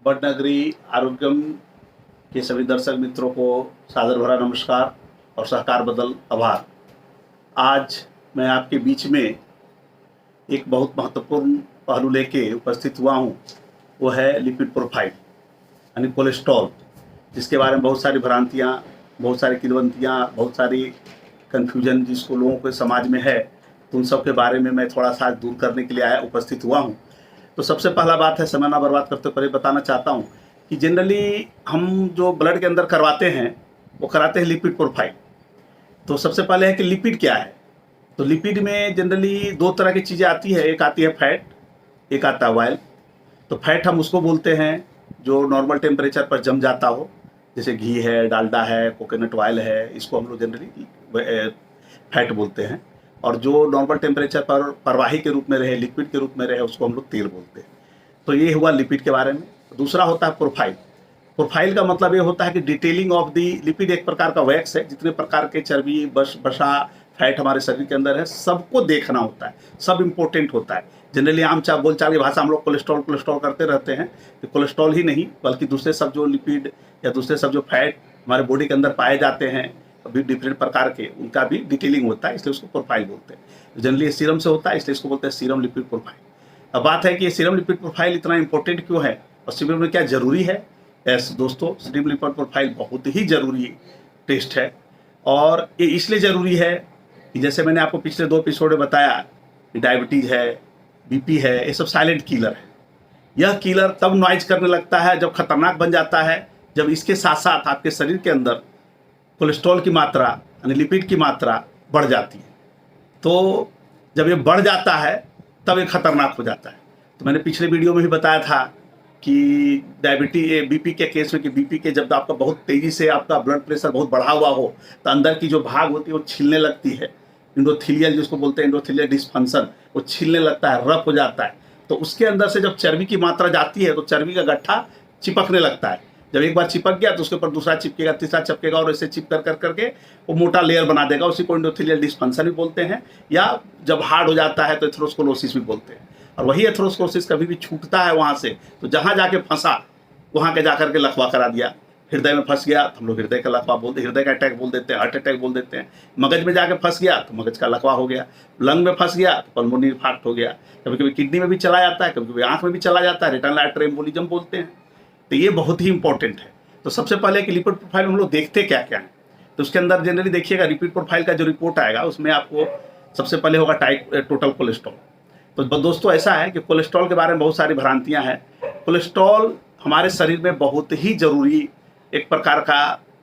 वडनगरी आरोग्यम के सभी दर्शक मित्रों को सादर भरा नमस्कार और सहकार बदल आभार। आज मैं आपके बीच में एक बहुत महत्वपूर्ण पहलू लेके उपस्थित हुआ हूँ। वो है लिपिड प्रोफाइल यानी कोलेस्ट्रॉल, जिसके बारे में बहुत सारी भ्रांतियाँ, बहुत सारी किंवदंतियाँ, बहुत सारी कन्फ्यूजन जिसको लोगों के समाज में है, तो उन सब के बारे में मैं थोड़ा सा दूर करने के लिए उपस्थित हुआ हूँ। तो सबसे पहला बात है, समय ना बर्बाद करते पहले बताना चाहता हूँ कि जनरली हम जो ब्लड के अंदर करवाते हैं वो कराते हैं लिपिड प्रोफाइल। तो सबसे पहले है कि लिपिड क्या है। तो लिपिड में जनरली दो तरह की चीज़ें आती है, एक आती है फैट, एक आता है ऑयल। तो फैट हम उसको बोलते हैं जो नॉर्मल टेम्परेचर पर जम जाता हो, जैसे घी है, डालडा है, कोकोनट ऑयल है, इसको हम लोग जनरली फैट बोलते हैं। और जो नॉर्मल टेम्परेचर पर प्रवाही के रूप में रहे, लिक्विड के रूप में रहे, उसको हम लोग तेल बोलते हैं। तो ये हुआ लिपिड के बारे में। दूसरा होता है प्रोफाइल। प्रोफाइल का मतलब ये होता है कि डिटेलिंग ऑफ दी लिपिड एक प्रकार का वैक्स है। जितने प्रकार के चर्बी, वसा, फैट हमारे शरीर के अंदर है, सबको देखना होता है, सब इम्पोर्टेंट होता है। जनरली आम बोलचाल की भाषा हम लोग कोलेस्ट्रॉल कोलेस्ट्रॉल करते रहते हैं। तो कोलेस्ट्रॉल ही नहीं बल्कि दूसरे सब जो लिपिड या दूसरे सब जो फैट हमारे बॉडी के अंदर पाए जाते हैं अभी डिफरेंट प्रकार के, उनका भी डिटेलिंग होता है, इसलिए उसको प्रोफाइल बोलते हैं। जनरली सीरम से होता है, इसलिए इसको बोलते हैं सीरम लिपिड प्रोफाइल। अब बात है कि ये सीरम लिपिड प्रोफाइल इतना इंपॉर्टेंट क्यों है और सीरम में क्या जरूरी है। दोस्तों, सीरम लिपिड प्रोफाइल बहुत ही जरूरी टेस्ट है। और ये इसलिए जरूरी है कि जैसे मैंने आपको पिछले 2 एपिसोड में बताया कि डायबिटीज़ है, बीपी है, ये सब साइलेंट किलर है। यह किलर तब नॉइज करने लगता है जब खतरनाक बन जाता है, जब इसके साथ साथ आपके शरीर के अंदर कोलेस्ट्रॉल की मात्रा यानी लिपिड की मात्रा बढ़ जाती है। तो जब ये बढ़ जाता है तब ये खतरनाक हो जाता है। तो मैंने पिछले वीडियो में भी बताया था कि बीपी के केस में कि बीपी के जब आपका बहुत तेज़ी से आपका ब्लड प्रेशर बहुत बढ़ा हुआ हो तो अंदर की जो भाग होती है वो छिलने लगती है। इंडोथीलियल जिसको बोलते हैं, इंडोथीलियल डिस्फंक्शन, वो छिलने लगता है, रफ हो जाता है। तो उसके अंदर से जब चर्बी की मात्रा जाती है तो चर्बी का गट्ठा चिपकने लगता है। जब एक बार चिपक गया तो उसके ऊपर दूसरा चिपकेगा, तीसरा चिपकेगा और ऐसे चिप कर करके वो मोटा लेयर बना देगा। उसी को इंडोथीलियल डिस्फंक्शन भी बोलते हैं, या जब हार्ड हो जाता है तो एथेरोस्क्लेरोसिस भी बोलते हैं। और वही एथेरोस्क्लेरोसिस कभी भी छूटता है वहाँ से, तो जहाँ जाके फंसा वहाँ के जाकर के लकवा करा दिया। हृदय में फंस गया तो हम लोग हृदय का लकवा बोलते हैं, हृदय का अटैक बोल देते हैं, हार्ट अटैक बोल देते हैं। मगज में जाके फंस गया तो मगज का लकवा हो गया। लंग में फंस गया तो पल्मोनरी इन्फार्क्ट हो गया। कभी कभी किडनी में भी चला जाता है, कभी कभी आँख में भी चला जाता है, रेटिनल आर्टरी एम्बोलिज्म बोलते हैं। तो ये बहुत ही इंपॉर्टेंट है। तो सबसे पहले कि लिपिड प्रोफाइल हम लोग देखते क्या क्या है। तो उसके अंदर जनरली देखिएगा, लिपिड प्रोफाइल का जो रिपोर्ट आएगा उसमें आपको सबसे पहले होगा टोटल कोलेस्ट्रॉल। तो दोस्तों ऐसा है कि कोलेस्ट्रॉल के बारे में बहुत सारी भ्रांतियां हैं। कोलेस्ट्रॉल हमारे शरीर में बहुत ही जरूरी एक प्रकार का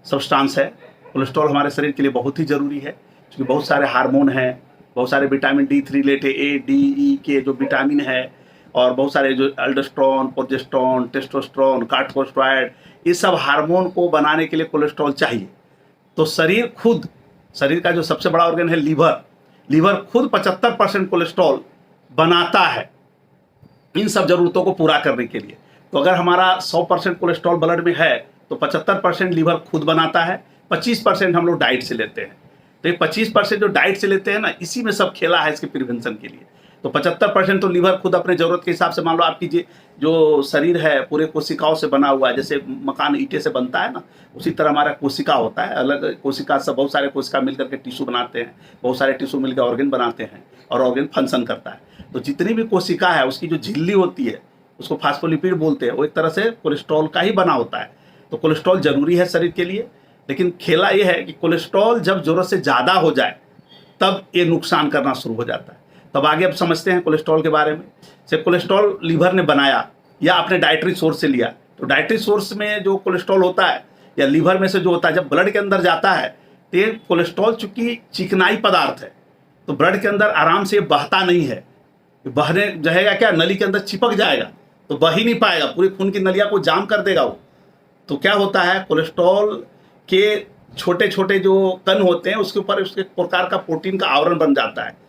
सब्सटेंस है। कोलेस्ट्रॉल हमारे शरीर के लिए बहुत ही जरूरी है क्योंकि बहुत सारे हार्मोन हैं, बहुत सारे vitamin D3 related A, D, E के जो विटामिन है, और बहुत सारे जो एल्डोस्टेरोन, प्रोजेस्टेरोन, टेस्टोस्टेरोन, कार्टिकोस्टेरॉइड, ये सब हार्मोन को बनाने के लिए कोलेस्ट्रॉल चाहिए। तो शरीर का जो सबसे बड़ा ऑर्गन है लीवर खुद 75% कोलेस्ट्रॉल बनाता है इन सब जरूरतों को पूरा करने के लिए। तो अगर हमारा 100% कोलेस्ट्रॉल ब्लड में है तो 75% लीवर खुद बनाता है, 25% हम लोग डाइट से लेते हैं। तो ये 25% जो डाइट से लेते हैं ना, इसी में सब खेला है इसके प्रिवेंशन के लिए। तो 75% तो लीवर खुद अपने ज़रूरत के हिसाब से, मान लो आपकी जो शरीर है पूरे कोशिकाओं से बना हुआ है, जैसे मकान ईंटे से बनता है ना, उसी तरह हमारा कोशिका होता है। अलग कोशिका से बहुत सारे कोशिका मिलकर के टिश्यू बनाते हैं, बहुत सारे टिश्यू मिलकर ऑर्गन बनाते हैं और ऑर्गन फंक्शन करता है। तो जितनी भी कोशिका है उसकी जो झिल्ली होती है उसको फास्फोलिपिड बोलते हैं, वो एक तरह से कोलेस्ट्रॉल का ही बना होता है। तो कोलेस्ट्रॉल जरूरी है शरीर के लिए, लेकिन खेला ये है कि कोलेस्ट्रॉल जब ज़रूरत से ज़्यादा हो जाए तब ये नुकसान करना शुरू हो जाता है। तब आगे अब समझते हैं कोलेस्ट्रॉल के बारे में। सिर्फ कोलेस्ट्रॉल लीवर ने बनाया या आपने डाइटरी सोर्स से लिया, तो डाइटरी सोर्स में जो कोलेस्ट्रॉल होता है या लीवर में से जो होता है, जब ब्लड के अंदर जाता है तो ये कोलेस्ट्रॉल चूंकि चिकनाई पदार्थ है तो ब्लड के अंदर आराम से बहता नहीं है। बहने रहेगा क्या, नली के अंदर चिपक जाएगा तो बह ही नहीं पाएगा, पूरी खून की नलिया को जाम कर देगा वो। तो क्या होता है, कोलेस्ट्रॉल के छोटे छोटे जो कण होते हैं उसके ऊपर उसके प्रकार का प्रोटीन का आवरण बन जाता है।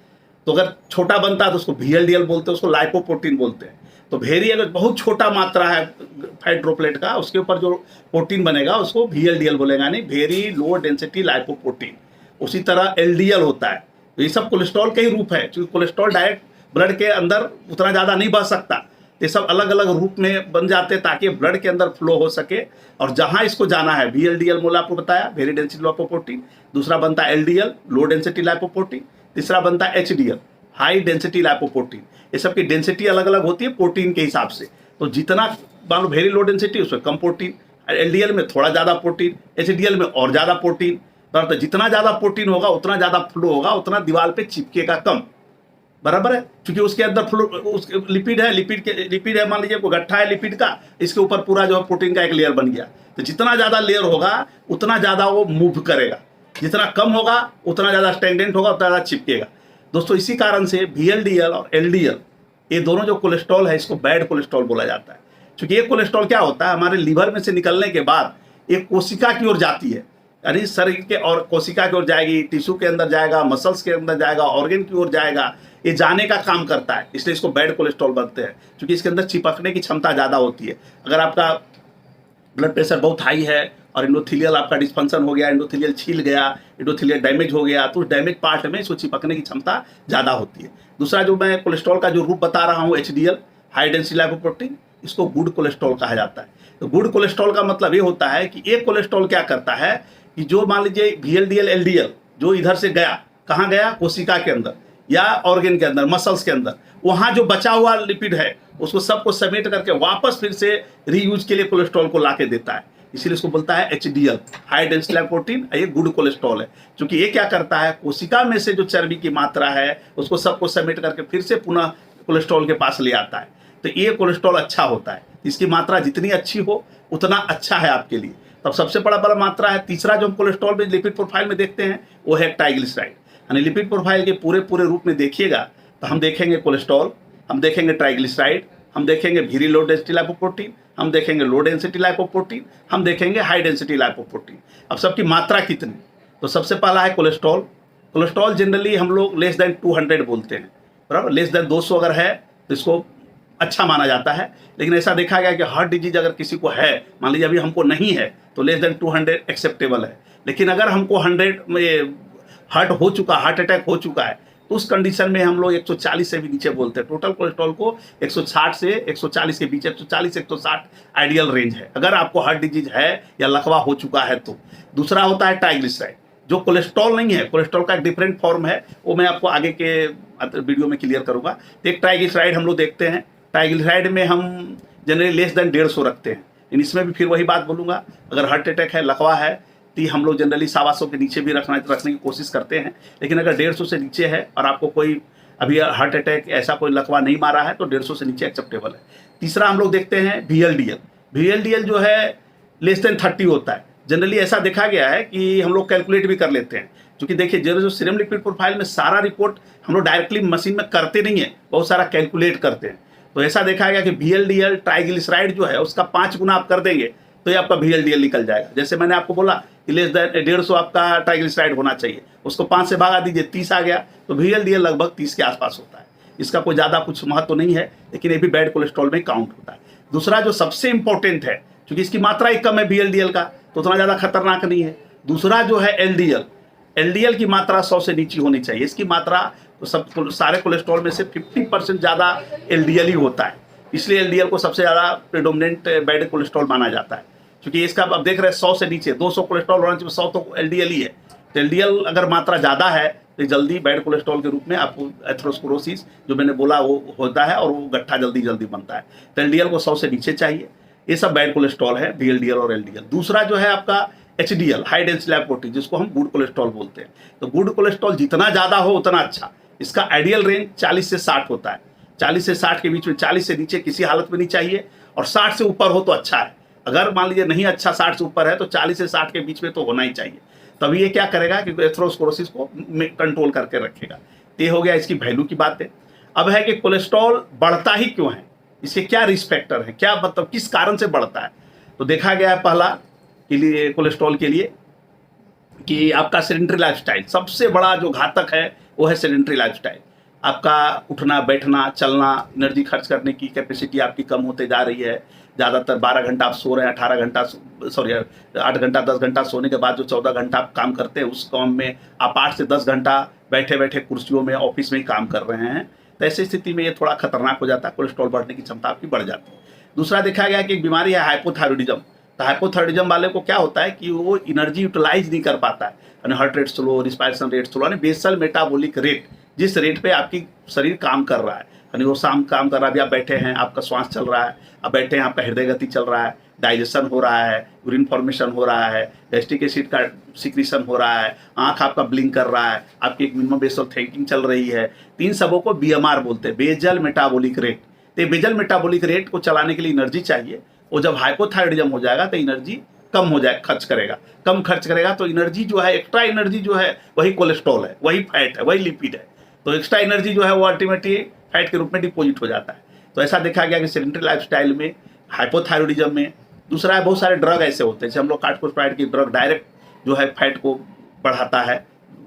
तो अगर छोटा बनता है तो उसको VLDL बोलते हैं, उसको लाइपोप्रोटीन बोलते हैं। तो वेरी अगर बहुत छोटा मात्रा है फैट ड्रॉपलेट का, उसके ऊपर जो प्रोटीन बनेगा उसको VLDL बोलेगा, नहीं वेरी लो डेंसिटी लाइपोप्रोटीन। उसी तरह LDL होता है। तो ये सब कोलेस्ट्रॉल के ही रूप है, क्योंकि कोलेस्ट्रॉल डायरेक्ट ब्लड के अंदर उतना ज़्यादा नहीं बह सकता। ये सब अलग अलग रूप में बन जाते हैं ताकि ब्लड के अंदर फ्लो हो सके। और जहां इसको जाना है, VLDL मोल आपको बताया, वेरी डेंसिटी लाइपोप्रोटीन। दूसरा बनता है LDL, लो डेंसिटी लाइपोप्रोटीन। तीसरा बनता है HDL, हाई डेंसिटी लाइपोप्रोटीन। ये सब की डेंसिटी अलग अलग होती है प्रोटीन के हिसाब से। तो जितना मान लो वेरी लो डेंसिटी, उसमें कम प्रोटीन, LDL में थोड़ा ज़्यादा प्रोटीन, HDL में और ज़्यादा प्रोटीन। तो जितना ज़्यादा प्रोटीन होगा उतना ज़्यादा फ्लो होगा, उतना दीवार पे चिपकेगा कम, बराबर है। क्योंकि उसके अंदर फ्लो लिपिड है, लिपिड है, मान लीजिए कोई गट्ठा है लिपिड का, इसके ऊपर पूरा जो है प्रोटीन का एक लेयर बन गया। तो जितना ज़्यादा लेयर होगा उतना ज़्यादा वो मूव करेगा, जितना कम होगा उतना ज़्यादा स्टैग्नेंट होगा, उतना ज़्यादा चिपकेगा। दोस्तों इसी कारण से VLDL और LDL ये दोनों जो कोलेस्ट्रॉल है इसको बैड कोलेस्ट्रॉल बोला जाता है। क्योंकि ये कोलेस्ट्रॉल क्या होता है, हमारे लीवर में से निकलने के बाद एक कोशिका की ओर जाती है, यानी शरीर के और कोशिका की ओर जाएगी, टिश्यू के अंदर जाएगा, मसल्स के अंदर जाएगा, ऑर्गन की ओर जाएगा, ये जाने का काम करता है। इसलिए इसको बैड कोलेस्ट्रॉल बनते हैं, क्योंकि इसके अंदर चिपकने की क्षमता ज़्यादा होती है। अगर आपका ब्लड प्रेशर बहुत हाई है और एंडोथेलियल आपका डिस्फंक्शन हो गया, एंडोथेलियल छील गया, एंडोथेलियल डैमेज हो गया, तो उस डैमेज पार्ट में इसको चिपकने की क्षमता ज़्यादा होती है। दूसरा जो मैं कोलेस्ट्रॉल का जो रूप बता रहा हूँ, HDL, हाई डेंसिटी लाइपोप्रोटीन, इसको गुड कोलेस्ट्रॉल कहा जाता है। तो गुड कोलेस्ट्रॉल का मतलब ये होता है कि एक कोलेस्ट्रॉल क्या करता है कि जो मान लीजिए VLDL, LDL जो इधर से गया, कहाँ गया, कोशिका के अंदर या ऑर्गन के अंदर, मसल्स के अंदर, वहाँ जो बचा हुआ लिपिड है उसको सबको समेट करके वापस फिर से रीयूज के लिए कोलेस्ट्रॉल को ला के देता है। इसीलिए इसको बोलता है HDL, हाई डेंसिटी लाइपोप्रोटीन। ये गुड कोलेस्ट्रॉल है, क्योंकि ये क्या करता है, कोशिका में से जो चर्बी की मात्रा है उसको सबको समेट करके फिर से पुनः कोलेस्ट्रॉल के पास ले आता है। तो ये कोलेस्ट्रॉल अच्छा होता है, इसकी मात्रा जितनी अच्छी हो उतना अच्छा है आपके लिए। तब सबसे बड़ा मात्रा है। तीसरा जो हम कोलेस्ट्रॉल में लिपिड प्रोफाइल में देखते हैं वो है ट्राइग्लिसराइड। यानी लिपिड प्रोफाइल के पूरे रूप में देखिएगा तो हम देखेंगे कोलेस्ट्रॉल, हम देखेंगे ट्राइग्लिसराइड, हम देखेंगे वेरी लो डेंसिटी लाइपोप्रोटीन, हम देखेंगे लो डेंसिटी लाइपोप्रोटीन, हम देखेंगे हाई डेंसिटी लाइपोप्रोटीन। अब सबकी मात्रा कितनी, तो सबसे पहला है कोलेस्ट्रॉल। कोलेस्ट्रॉल जनरली हम लोग लेस देन 200 बोलते हैं, बराबर। लेस देन 200 अगर है तो इसको अच्छा माना जाता है। लेकिन ऐसा देखा गया कि हार्ट डिजीज अगर किसी को है, मान लीजिए अभी हमको नहीं है, तो लेस देन 200 एक्सेप्टेबल है। लेकिन अगर हमको 100 में हार्ट अटैक हो चुका है, तो उस कंडीशन में हम लोग 140 से भी नीचे बोलते हैं। टोटल कोलेस्ट्रॉल को 160 से 140 के बीच, 140 से 160 आइडियल रेंज है, अगर आपको हार्ट डिजीज है या लकवा हो चुका है तो। दूसरा होता है ट्राइग्लिसराइड, जो कोलेस्ट्रॉल नहीं है, कोलेस्ट्रॉल का एक डिफरेंट फॉर्म है, वो मैं आपको आगे के वीडियो में क्लियर करूंगा। तो एक ट्राइग्लिसराइड हम लोग देखते हैं। ट्राइग्लिसराइड में हम जनरली लेस देन 150 रखते हैं। लेकिन इसमें भी फिर वही बात बोलूँगा, अगर हार्ट अटैक है, लकवा है, तो हम लोग जनरली 125 के नीचे भी रखने की कोशिश करते हैं। लेकिन अगर 150 से नीचे है और आपको कोई अभी हार्ट अटैक ऐसा कोई लकवा नहीं मारा है तो 150 से नीचे एक्सेप्टेबल है। तीसरा हम लोग देखते हैं VLDL। VLDL जो है लेस देन 30 होता है। जनरली ऐसा देखा गया है कि हम लोग कैलकुलेट भी कर लेते हैं, क्योंकि देखिए जो सीरम लिपिड प्रोफाइल में सारा रिपोर्ट हम लोग डायरेक्टली मशीन में करते नहीं है, बहुत सारा कैलकुलेट करते हैं। तो ऐसा देखा गया कि VLDL ट्राइग्लिसराइड जो है उसका 5 गुना आप कर देंगे तो ये आपका VLDL निकल जाएगा। जैसे मैंने आपको बोला कि लेस देन 150 आपका ट्राइग्लिसराइड होना चाहिए, उसको 5 से भागा दीजिए, 30 आ गया, तो VLDL लगभग 30 के आसपास होता है। इसका कोई ज़्यादा कुछ महत्व तो नहीं है, लेकिन ये भी बैड कोलेस्ट्रॉल में काउंट होता है। दूसरा जो सबसे इंपॉर्टेंट है, क्योंकि इसकी मात्रा ही कम है VLDL का, तो उतना ज़्यादा खतरनाक नहीं है। दूसरा जो है LDL की मात्रा 100 से नीचे होनी चाहिए। इसकी मात्रा तो सब सारे कोलेस्ट्रॉल में से 50% ज़्यादा LDL ही होता है, इसलिए LDL को सबसे ज़्यादा प्रेडोमिनेंट बैड कोलेस्ट्रॉल माना जाता है। क्योंकि इसका अब देख रहे हैं 100 से नीचे 200 कोलेस्ट्रॉल होना चाहिए, 100 तो LDL ही है। तो LDL अगर मात्रा ज़्यादा है तो जल्दी बैड कोलेस्ट्रॉल के रूप में आपको एथेरोस्क्लेरोसिस जो मैंने बोला वो होता है और वो गट्ठा जल्दी बनता है। तो LDL को 100 से नीचे चाहिए। ये सब बैड कोलेस्ट्रॉल है, VLDL और LDL। दूसरा जो है आपका HDL, हाई डेंसिटी लाइपोप्रोटीन, जिसको हम गुड कोलेस्ट्रॉल बोलते हैं। तो गुड कोलेस्ट्रॉल जितना ज़्यादा हो उतना अच्छा। इसका आइडियल रेंज 40 से 60 होता है। 40 से 60 के बीच में, 40 से नीचे किसी हालत में नहीं चाहिए, और 60 से ऊपर हो तो अच्छा है। अगर मान लीजिए नहीं अच्छा 60 से ऊपर है तो 40 से 60 के बीच में तो होना ही चाहिए। तभी ये क्या करेगा कि एथेरोस्क्लेरोसिस को कंट्रोल करके रखेगा। ये हो गया इसकी वैल्यू की बात है। अब है कि कोलेस्ट्रॉल बढ़ता ही क्यों है, इसके क्या रिस्क फैक्टर है, क्या मतलब किस कारण से बढ़ता है। तो देखा गया है पहला के लिए कोलेस्ट्रॉल के लिए कि आपका सेडेंटरी लाइफस्टाइल सबसे बड़ा जो घातक है वो है सेडेंटरी लाइफस्टाइल। आपका उठना बैठना चलना, एनर्जी खर्च करने की कैपेसिटी आपकी कम होते जा रही है। ज़्यादातर 12 घंटा आप सो रहे हैं, 8 घंटा 10 घंटा सोने के बाद जो 14 घंटा आप काम करते हैं उस काम में आप 8 से 10 घंटा बैठे बैठे कुर्सियों में ऑफिस में ही काम कर रहे हैं। तो ऐसी स्थिति में ये थोड़ा खतरनाक हो जाता है, कोलेस्ट्रॉल बढ़ने की क्षमता आपकी बढ़ जाती है। दूसरा देखा गया कि एक बीमारी है हाइपोथायरॉयडिज्म। तो हाइपोथायरॉयडिज्म वाले को क्या होता है कि वो एनर्जी यूटिलाइज नहीं कर पाता है, यानी heart rate slow, respiration rate slow, यानी बेसल मेटाबॉलिक रेट, जिस रेट पे आपकी शरीर काम कर रहा है, यानी वो शाम काम कर रहा है, अभी आप बैठे हैं आपका श्वास चल रहा है, आप बैठे हैं आपका हृदय गति चल रहा है, डाइजेशन हो रहा है, यूरिन फॉर्मेशन हो रहा है, गैस्ट्रिक एसिड का सिक्रीशन हो रहा है, आंख आपका ब्लिंक कर रहा है, आपकी एक मिनिमम बेसल थिंकिंग चल रही है। तीन सबों को बीएमआर बोलते हैं, बेजल मेटाबॉलिक रेट। तो बेजल मेटाबॉलिक रेट को चलाने के लिए एनर्जी चाहिए, और जब हाइपोथायरॉयडिज्म हो जाएगा तो एनर्जी कम हो जाए, खर्च करेगा, कम खर्च करेगा तो एनर्जी जो है, एक्स्ट्रा एनर्जी जो है वही कोलेस्ट्रॉल है, वही फैट है, वही लिपिड है। तो एक्स्ट्रा एनर्जी जो है वो अल्टीमेटली फैट के रूप में डिपोजिट हो जाता है। तो ऐसा देखा गया कि सेडेंटरी लाइफस्टाइल में, हाइपोथायरॉयडिज्म में। दूसरा है बहुत सारे ड्रग ऐसे होते हैं, जैसे हम लोग कार्टिकोस्टेरॉइड की ड्रग डायरेक्ट जो है फैट को बढ़ाता है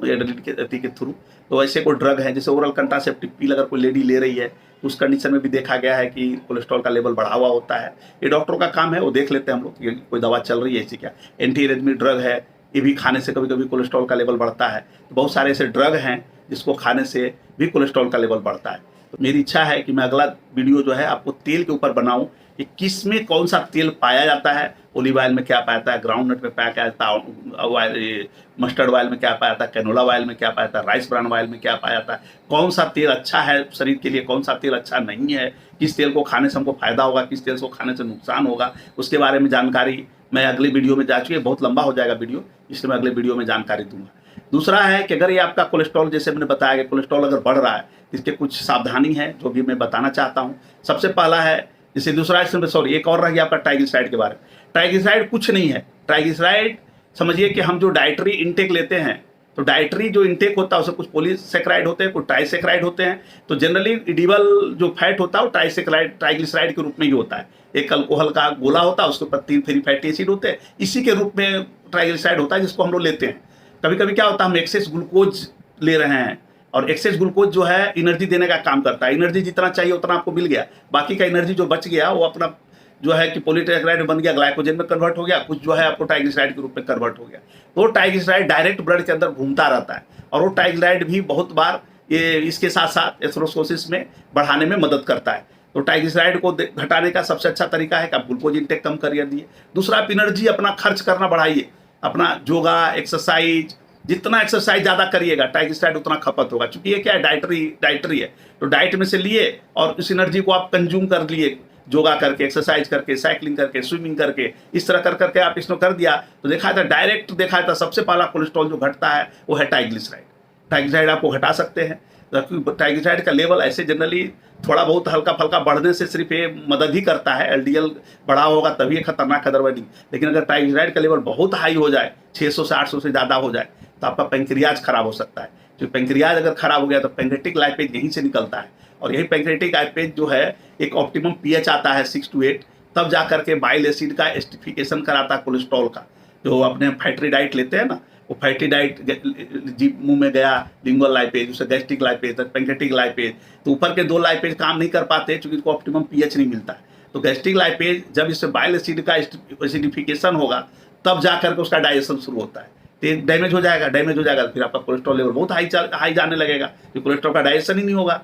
एड्रेनलिन के थ्रू। तो ऐसे कोई ड्रग है, जैसे ओरल कंट्रासेप्टिव पिल अगर कोई लेडी ले रही है तो उस कंडीशन में भी देखा गया है कि कोलेस्ट्रॉल का लेवल बढ़ा हुआ होता है। ये डॉक्टरों का काम है, वो देख लेते हैं हम लोग कि कोई दवा चल रही है ऐसी क्या। एंटी एरिथमिक ड्रग है, ये भी खाने से कभी कभी कोलेस्ट्रॉल का लेवल बढ़ता है। तो बहुत सारे ऐसे ड्रग हैं जिसको खाने से भी कोलेस्ट्रॉल का लेवल बढ़ता है। तो मेरी इच्छा है कि मैं अगला वीडियो जो है आपको तेल के ऊपर बनाऊं कि किस में कौन सा तेल पाया जाता है, ओलिव ऑयल में क्या पाया जाता है, ग्राउंड नट में पाया जाता है, मस्टर्ड ऑयल में क्या पाया जाता है, कैनोला ऑयल में क्या पाया जाता है, राइस ब्रान ऑयल में क्या पाया जाता है, कौन सा तेल अच्छा है शरीर के लिए, कौन सा तेल अच्छा नहीं है, किस तेल को खाने से हमको फायदा होगा, किस तेल को खाने से नुकसान होगा, उसके बारे में जानकारी मैं अगले वीडियो में जा चुकी है। बहुत लंबा हो जाएगा वीडियो, इसलिए मैं अगले वीडियो में जानकारी दूंगा। दूसरा है कि अगर ये आपका कोलेस्ट्रॉल, जैसे मैंने बताया कि कोलेस्ट्रॉल अगर बढ़ रहा है, इसके कुछ सावधानी है जो भी मैं बताना चाहता हूँ। सबसे पहला है, जैसे दूसरा है, सॉरी एक और रह गया आपका ट्राइग्लिसराइड के बारे में। ट्राइग्लिसराइड कुछ नहीं है। ट्राइग्लिसराइड समझिए कि हम जो डाइटरी इंटेक लेते हैं, तो डाइटरी जो इंटेक होता है उसमें कुछ पॉलीसेक्राइड होते हैं, कुछ ट्राइसेक्राइड होते हैं। तो जनरली एडिबल जो फैट होता है वो ट्राइग्लिसराइड के रूप में ही होता है। एक अल्कोहल का गोला होता है, उसके ऊपर 3 फ्री फैटी एसिड होते हैं, इसी के रूप में ट्राइग्लिसराइड होता है, जिसको हम लोग लेते हैं। कभी कभी क्या होता है, हम एक्सेस ग्लूकोज ले रहे हैं, और एक्सेस ग्लूकोज जो है एनर्जी देने का काम करता है। एनर्जी जितना चाहिए उतना आपको मिल गया, बाकी का एनर्जी जो बच गया वो अपना जो है कि पॉलीट्राइग्लिसराइड बन गया, ग्लाइकोजन में कन्वर्ट हो गया, कुछ जो है आपको ट्राइग्लिसराइड के रूप में कन्वर्ट हो गया। तो वो ट्राइग्लिसराइड डायरेक्ट ब्लड के अंदर घूमता रहता है, और वो ट्राइग्लिसराइड भी बहुत बार ये इसके साथ साथ एथेरोस्क्लेरोसिस में बढ़ाने में मदद करता है। तो ट्राइग्लिसराइड को घटाने का सबसे अच्छा तरीका है कि आप ग्लूकोज इंटेक कम करिए दिए। दूसरा, आप एनर्जी अपना खर्च करना बढ़ाइए, अपना योगा, एक्सरसाइज, जितना एक्सरसाइज ज़्यादा करिएगा ट्राइग्लिसराइड उतना खपत होगा। क्योंकि ये क्या है, डाइटरी है। तो डाइट में से लिए और इस एनर्जी को आप कंज्यूम कर लिए, योगा करके, एक्सरसाइज करके, साइकिलिंग करके, स्विमिंग करके, इस तरह कर करके आप इसको कर दिया तो देखा था डायरेक्ट, देखा था सबसे पहला कोलेस्ट्रॉल जो घटता है वो है ट्राइग्लिसराइड। ट्राइग्लिसराइड आपको घटा सकते हैं। ट्राइग्लिसराइड का लेवल ऐसे जनरली थोड़ा बहुत हल्का फल्का बढ़ने से सिर्फ ये मदद ही करता है, एलडीएल बढ़ा होगा तभी ये खतरनाक, अदरवाइज नहीं। लेकिन अगर ट्राइग्लिसराइड का लेवल बहुत हाई हो जाए, 600 से 800 से ज़्यादा हो जाए, तो आपका पेंक्रियाज खराब हो सकता है। जो पेंक्रियाज अगर खराब हो गया तो पैंक्रेटिक लाइपेज यहीं से निकलता है, और यही पैंक्रेटिक लाइपेज जो है एक ऑप्टिमम पीएच आता है 6 to 8, तब जा करके बाइल एसिड का एस्टिफिकेशन कराता है कोलेस्ट्रॉल का। जो अपने फैटी डाइट लेते हैं ना, वो फैटी डाइट जीभ मुंह में गया, लिंगुअल लाइपेज, उससे गैस्ट्रिक लाइपेज, पैंक्रेटिक लाइपेज, तो ऊपर के 2 लाइपेज काम नहीं कर पाते क्योंकि इनको ऑप्टिमम पीएच नहीं मिलता है। तो गैस्ट्रिक लाइपेज जब इससे बाइल एसिड का एसिडिफिकेशन होगा तब जा करके उसका डाइजेशन शुरू होता है, तो डैमेज हो जाएगा, फिर आपका कोलेस्ट्रॉल लेवल बहुत हाई जाने लगेगा, तो कोलेस्ट्रॉल का डाइजेशन ही नहीं होगा,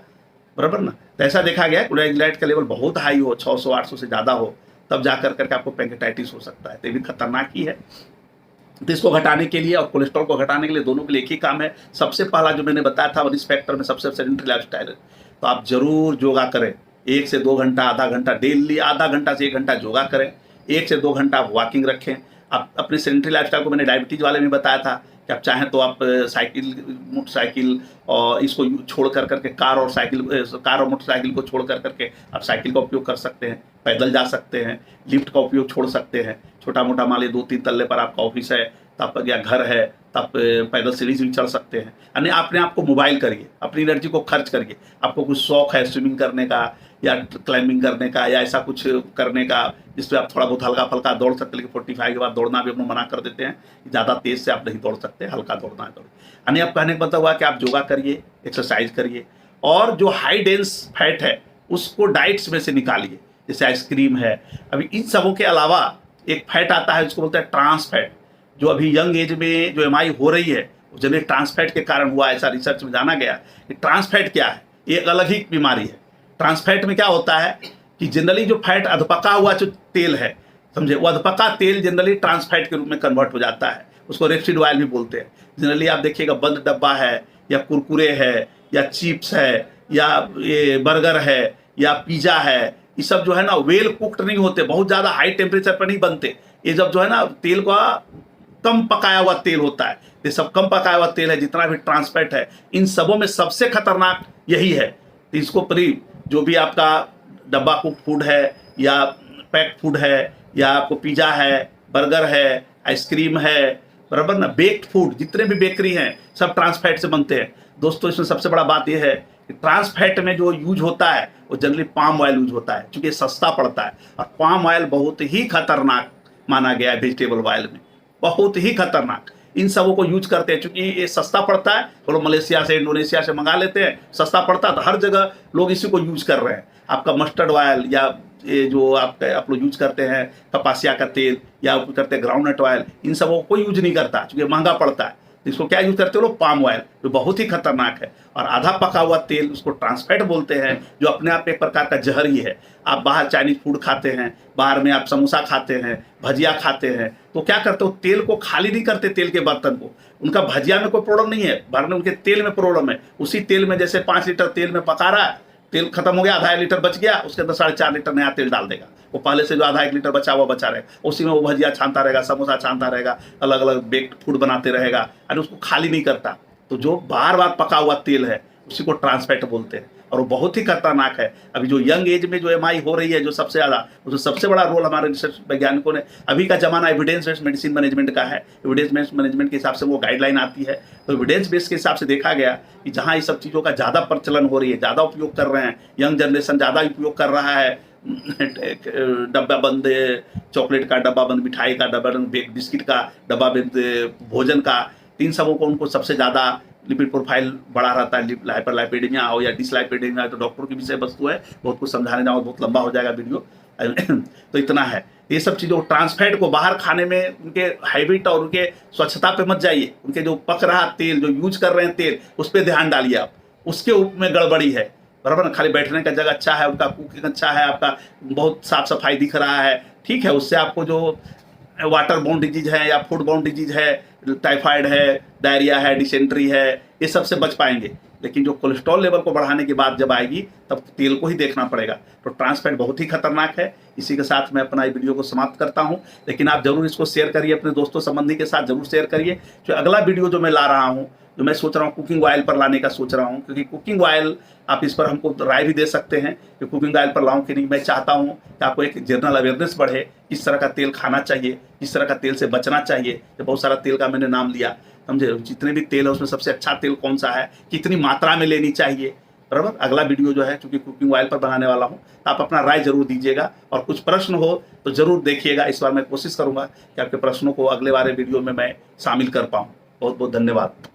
बराबर ना। तो ऐसा देखा गया ट्राइग्लिसराइड का लेवल बहुत हाई हो, 600-800 से ज़्यादा हो, तब जा करके आपको पैंक्रेटाइटिस हो सकता है। तो ये भी खतरनाक ही है। तो इसको घटाने के लिए और कोलेस्ट्रॉल को घटाने के लिए दोनों के लिए एक ही काम है। सबसे पहला जो मैंने बताया था रिस्क फैक्टर में सबसे सेडेंटरी लाइफस्टाइल है, तो आप जरूर योगा करें। 1 से 2 घंटा, आधा घंटा डेली, आधा घंटा से 1 घंटा योगा करें, 1 से 2 घंटा आप वॉकिंग रखें। आप अपने सेडेंटरी लाइफस्टाइल को मैंने डायबिटीज़ वाले में बताया था कि आप चाहें तो आप मोटरसाइकिल और इसको छोड़ करके कार और मोटरसाइकिल को छोड़ करके आप साइकिल का उपयोग कर सकते हैं, पैदल जा सकते हैं, लिफ्ट का उपयोग छोड़ सकते हैं। छोटा मोटा मान लीजिए 2-3 तल्ले पर आपका ऑफिस है तब, या घर है तब पैदल सीढ़ी भी चढ़ सकते हैं। यानी अपने आप को मोबाइल करिए, अपनी एनर्जी को खर्च करिए। आपको कुछ शौक है स्विमिंग करने का या क्लाइंबिंग करने का या ऐसा कुछ करने का जिसमें आप थोड़ा बहुत हल्का फल्का दौड़ सकते हैं, लेकिन 45 के बाद दौड़ना भी हम लोग मना कर देते हैं, ज़्यादा तेज से आप नहीं दौड़ सकते, हल्का दौड़ना है। यानी आप कहने का मतलब हुआ कि आप योगा करिए, एक्सरसाइज करिए, और जो हाई डेंस फैट है उसको डाइट्स में से निकालिए, जैसे आइसक्रीम है। अभी इन सबों के अलावा एक फैट आता है जिसको बोलते हैं ट्रांस फैट, जो अभी यंग एज में जो एमआई हो रही है वो जनरली ट्रांस फैट के कारण हुआ, ऐसा रिसर्च में जाना गया। कि ट्रांस फैट क्या है, ये एक अलग ही बीमारी है। ट्रांस फैट में क्या होता है कि जनरली जो फैट अधपका हुआ जो तेल है, समझे, वो अधपका तेल जनरली ट्रांस फैट के रूप में कन्वर्ट हो जाता है, उसको रेपसीड ऑयल भी बोलते हैं। जनरली आप देखिएगा बंद डब्बा है या कुरकुरे है या चिप्स है या ये बर्गर है या पिज़्ज़ा है, ये सब जो है ना वेल कुक्ड नहीं होते, बहुत ज़्यादा हाई टेम्परेचर पर नहीं बनते। ये जब जो है ना तेल का कम पकाया हुआ तेल होता है, ये सब कम पकाया हुआ तेल है। जितना भी ट्रांस फैट है इन सबों में सबसे खतरनाक यही है। तो इसको जो भी आपका डब्बा कुक फूड है या पैक फूड है या आपको पिज़्ज़ा है, बर्गर है, आइसक्रीम है, बराबर ना, बेक्ड फूड जितने भी बेकरी हैं सब ट्रांस फैट से बनते हैं। दोस्तों इसमें सबसे बड़ा बात यह है कि ट्रांस फैट में जो यूज होता है वो जनरली पाम ऑयल यूज होता है, क्योंकि सस्ता पड़ता है। और पाम ऑयल बहुत ही खतरनाक माना गया है वेजिटेबल ऑयल में, बहुत ही खतरनाक। इन सबों को यूज करते हैं क्योंकि ये सस्ता पड़ता है। वो लोग मलेशिया से, इंडोनेशिया से मंगा लेते हैं, सस्ता पड़ता है, तो हर जगह लोग इसी को यूज कर रहे हैं। आपका मस्टर्ड ऑयल या ये जो आप लोग यूज करते हैं कपासिया का तेल या करते हैं ग्राउंडनट ऑयल, इन सबों को कोई यूज नहीं करता क्योंकि महंगा पड़ता है। इसको क्या यूज करते हो लोग? पाम ऑयल, जो बहुत ही खतरनाक है। और आधा पका हुआ तेल, उसको ट्रांस फैट बोलते हैं, जो अपने आप एक प्रकार का जहर ही है। आप बाहर चाइनीज फूड खाते हैं, बाहर में आप समोसा खाते हैं, भजिया खाते हैं, तो क्या करते हो, तेल को खाली नहीं करते, तेल के बर्तन को। उनका भजिया में कोई प्रॉब्लम नहीं है, भरने उनके तेल में प्रॉब्लम है। उसी तेल में जैसे 5 लीटर तेल में पका रहा है, तेल खत्म हो गया, आधा 1 लीटर बच गया, उसके अंदर 4.5 लीटर नया तेल डाल देगा। वो पहले से जो आधा 1 लीटर बचा हुआ बचा रहेगा, उसी में वो भजिया छानता रहेगा, समोसा छानता रहेगा, अलग अलग बेक्ड फूड बनाते रहेगा, और उसको खाली नहीं करता। तो जो बार बार पका हुआ तेल है उसी को ट्रांस फैट बोलते हैं, और वो बहुत ही खतरनाक है। अभी जो यंग एज में जो एमआई हो रही है, जो सबसे ज़्यादा, उसमें सबसे बड़ा रोल हमारे रिसर्च वैज्ञानिकों ने, अभी का जमाना एविडेंस बेस्ड मेडिसिन मैनेजमेंट का है। एविडेंस बेस्ड मैनेजमेंट के हिसाब से वो गाइडलाइन आती है, तो एविडेंस बेस्ड के हिसाब से देखा गया कि जहाँ ये सब चीज़ों का ज़्यादा प्रचलन हो रही है, ज़्यादा उपयोग कर रहे हैं, यंग जनरेशन ज़्यादा उपयोग कर रहा है, डब्बा बंद चॉकलेट का डब्बा बंद, मिठाई का डब्बा बंद, बिस्किट का डब्बा बंद, भोजन का, इन सबों को उनको सबसे ज़्यादा लिपिड प्रोफाइल बड़ा रहता है। हाइपरलाइपिडेमिया हो या डिसलाइपिडेमिया, तो डॉक्टर की विषय वस्तु है, बहुत कुछ समझाने जाओ बहुत लंबा हो जाएगा वीडियो। तो इतना है, ये सब चीज़ों ट्रांस फैट को बाहर खाने में उनके हैबिट और उनके स्वच्छता पे मत जाइए। उनके जो पक रहा तेल, जो यूज कर रहे हैं तेल, उस पर ध्यान डालिए आप, उसके ऊपर में गड़बड़ी है, बराबर ना। खाली बैठने का जगह अच्छा है, उनका कुकिंग अच्छा है, आपका बहुत साफ सफाई दिख रहा है, ठीक है, उससे आपको जो वाटर बाउंड डिजीज है या फूड बाउंड डिजीज है, टाइफाइड है, डायरिया है, डिसेंट्री है, ये सब से बच पाएंगे। लेकिन जो कोलेस्ट्रॉल लेवल को बढ़ाने की बात जब आएगी तब तेल को ही देखना पड़ेगा। तो ट्रांस फैट बहुत ही खतरनाक है। इसी के साथ मैं अपना वीडियो को समाप्त करता हूं, लेकिन आप जरूर इसको शेयर करिए, अपने दोस्तों संबंधी के साथ जरूर शेयर करिए। जो अगला वीडियो जो मैं ला रहा हूं, जो मैं सोच रहा हूँ कुकिंग ऑयल पर लाने का सोच रहा हूँ, क्योंकि कुकिंग ऑयल आप इस पर हमको राय भी दे सकते हैं कि कुकिंग ऑयल पर लाऊं कि नहीं। मैं चाहता हूँ कि आपको एक जनरल अवेयरनेस बढ़े, किस तरह का तेल खाना चाहिए, किस तरह का तेल से बचना चाहिए। तो बहुत सारा तेल का मैंने नाम लिया, समझे, जितने भी तेल है उसमें सबसे अच्छा तेल कौन सा है, कितनी मात्रा में लेनी चाहिए, बराबर। अगला वीडियो जो है चूँकि कुकिंग ऑयल पर बनाने वाला हूँ, तो आप अपना राय जरूर दीजिएगा, और कुछ प्रश्न हो तो जरूर देखिएगा। इस बार मैं कोशिश करूँगा कि आपके प्रश्नों को अगले वाले वीडियो में मैं शामिल कर पाऊँ। बहुत बहुत धन्यवाद।